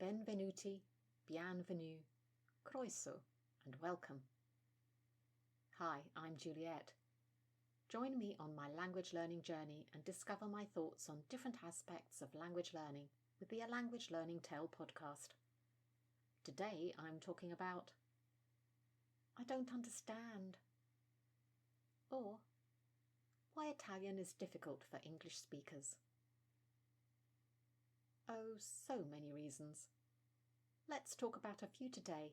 Benvenuti, bienvenue, croeso, and welcome. Hi, I'm Juliet. Join me on my language learning journey and discover my thoughts on different aspects of language learning with the A Language Learning Tale podcast. Today I'm talking about I don't understand, or why Italian is difficult for English speakers. Oh, so many reasons. Let's talk about a few today,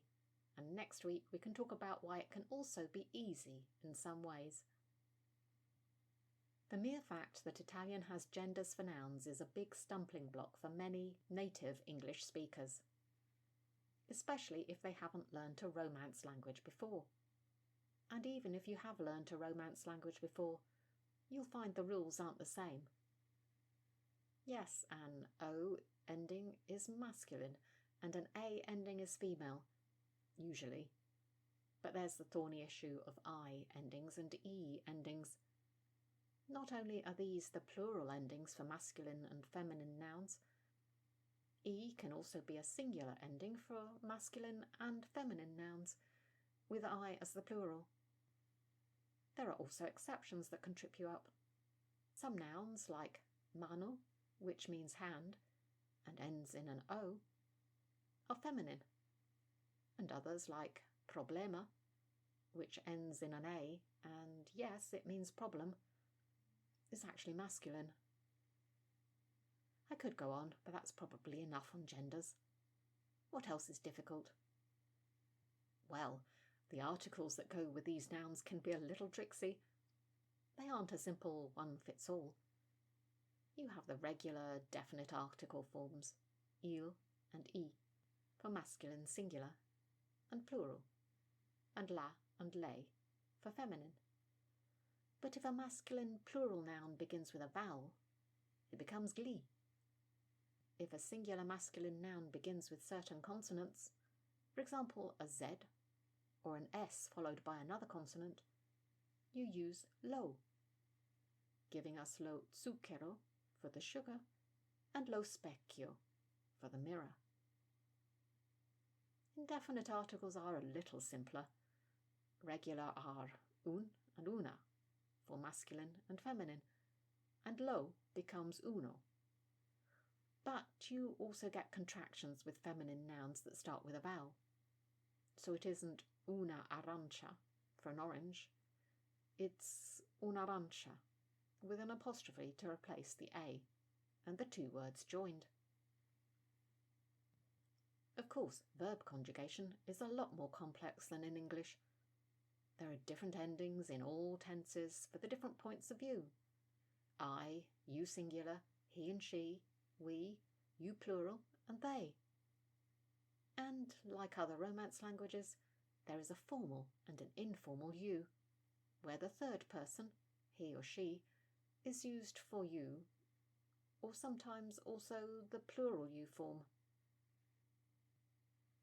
and next week we can talk about why it can also be easy in some ways. The mere fact that Italian has genders for nouns is a big stumbling block for many native English speakers, especially if they haven't learned a Romance language before. And even if you have learned a Romance language before, you'll find the rules aren't the same. Yes, an O ending is masculine and an A ending is female, usually. But there's the thorny issue of I endings and E endings. Not only are these the plural endings for masculine and feminine nouns, E can also be a singular ending for masculine and feminine nouns, with I as the plural. There are also exceptions that can trip you up. Some nouns, like mano, which means hand, and ends in an O, are feminine, and others, like problema, which ends in an A, and yes, it means problem, is actually masculine. I could go on, but that's probably enough on genders. What else is difficult? Well, the articles that go with these nouns can be a little tricksy. They aren't a simple one-fits-all. You have the regular definite article forms, il and i, for masculine singular and plural, and la and lei for feminine. But if a masculine plural noun begins with a vowel, it becomes gli. If a singular masculine noun begins with certain consonants, for example a Z or an S followed by another consonant, you use lo, giving us lo zucchero for the sugar and lo specchio for the mirror. Indefinite articles are a little simpler. Regular are un and una for masculine and feminine, and lo becomes uno. But you also get contractions with feminine nouns that start with a vowel. So it isn't una arancia for an orange, it's un'arancia with an apostrophe to replace the A, and the two words joined. Of course, verb conjugation is a lot more complex than in English. There are different endings in all tenses for the different points of view. I, you singular, he and she, we, you plural, and they. And, like other Romance languages, there is a formal and an informal you, where the third person, he or she, is used for you, or sometimes also the plural you form.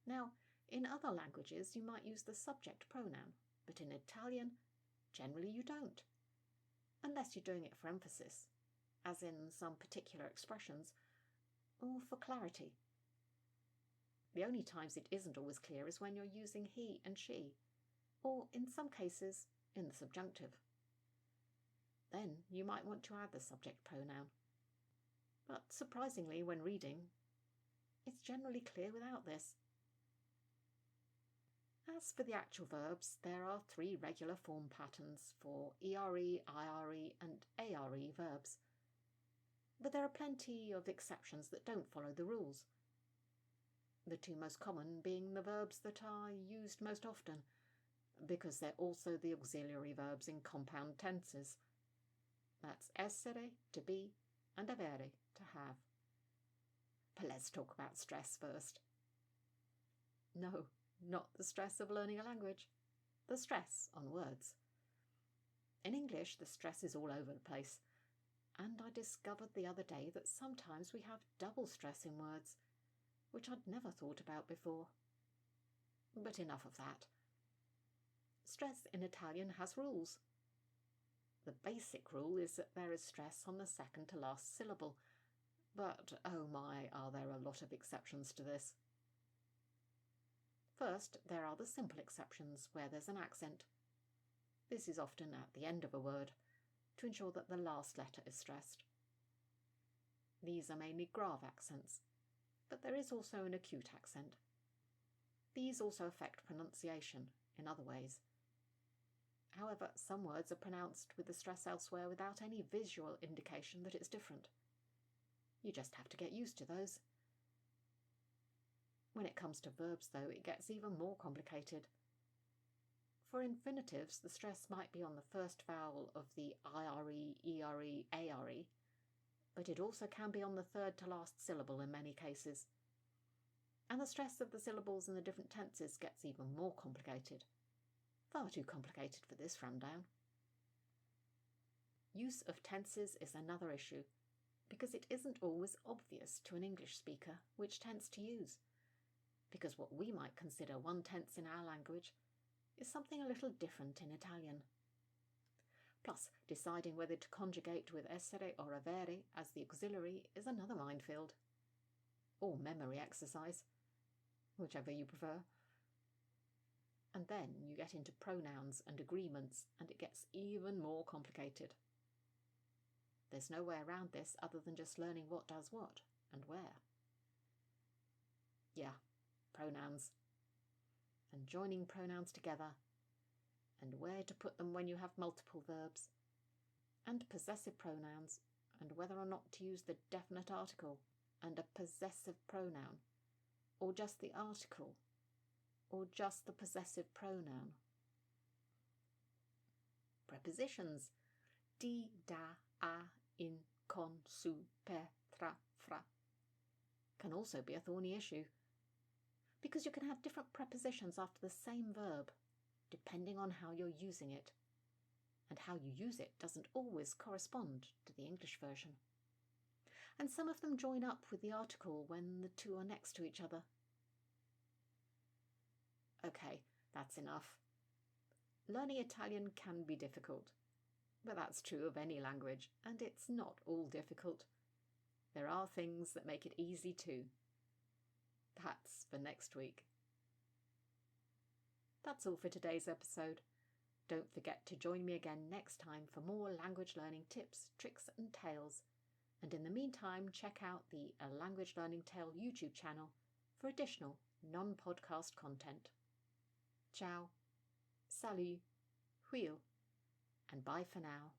Now, in other languages you might use the subject pronoun, but in Italian, generally you don't, unless you're doing it for emphasis, as in some particular expressions, or for clarity. The only times it isn't always clear is when you're using he and she, or in some cases, in the subjunctive. Then you might want to add the subject pronoun. But surprisingly, when reading, it's generally clear without this. As for the actual verbs, there are 3 regular form patterns for ERE, IRE and ARE verbs. But there are plenty of exceptions that don't follow the rules. The 2 most common being the verbs that are used most often, because they're also the auxiliary verbs in compound tenses. That's essere, to be, and avere, to have. But let's talk about stress first. No, not the stress of learning a language. The stress on words. In English, the stress is all over the place. And I discovered the other day that sometimes we have double stress in words, which I'd never thought about before. But enough of that. Stress in Italian has rules. The basic rule is that there is stress on the second to last syllable, But oh my, are there a lot of exceptions to this. First, there are the simple exceptions where there's an accent. This is often at the end of a word, to ensure that the last letter is stressed. These are mainly grave accents, but there is also an acute accent. These also affect pronunciation in other ways. However, some words are pronounced with the stress elsewhere without any visual indication that it's different. You just have to get used to those. When it comes to verbs, though, it gets even more complicated. For infinitives, the stress might be on the first vowel of the IRE, ERE, ARE, but it also can be on the third to last syllable in many cases. And the stress of the syllables in the different tenses gets even more complicated. Far too complicated for this rundown. Use of tenses is another issue, because it isn't always obvious to an English speaker which tense to use, because what we might consider one tense in our language is something a little different in Italian. Plus, deciding whether to conjugate with essere or avere as the auxiliary is another minefield. Or memory exercise, whichever you prefer. And then you get into pronouns and agreements, and it gets even more complicated. There's no way around this other than just learning what does what and where. Yeah, pronouns. And joining pronouns together, and where to put them when you have multiple verbs, and possessive pronouns, and whether or not to use the definite article and a possessive pronoun, or just the article, or just the possessive pronoun. Prepositions: di, da, a, in, con, su, per, tra, fra can also be a thorny issue, because you can have different prepositions after the same verb, depending on how you're using it, and how you use it doesn't always correspond to the English version. And some of them join up with the article when the two are next to each other. Okay, that's enough. Learning Italian can be difficult, but that's true of any language, and it's not all difficult. There are things that make it easy too. That's for next week. That's all for today's episode. Don't forget to join me again next time for more language learning tips, tricks and tales. And in the meantime, check out the A Language Learning Tale YouTube channel for additional non-podcast content. Ciao, salut, huil, and bye for now.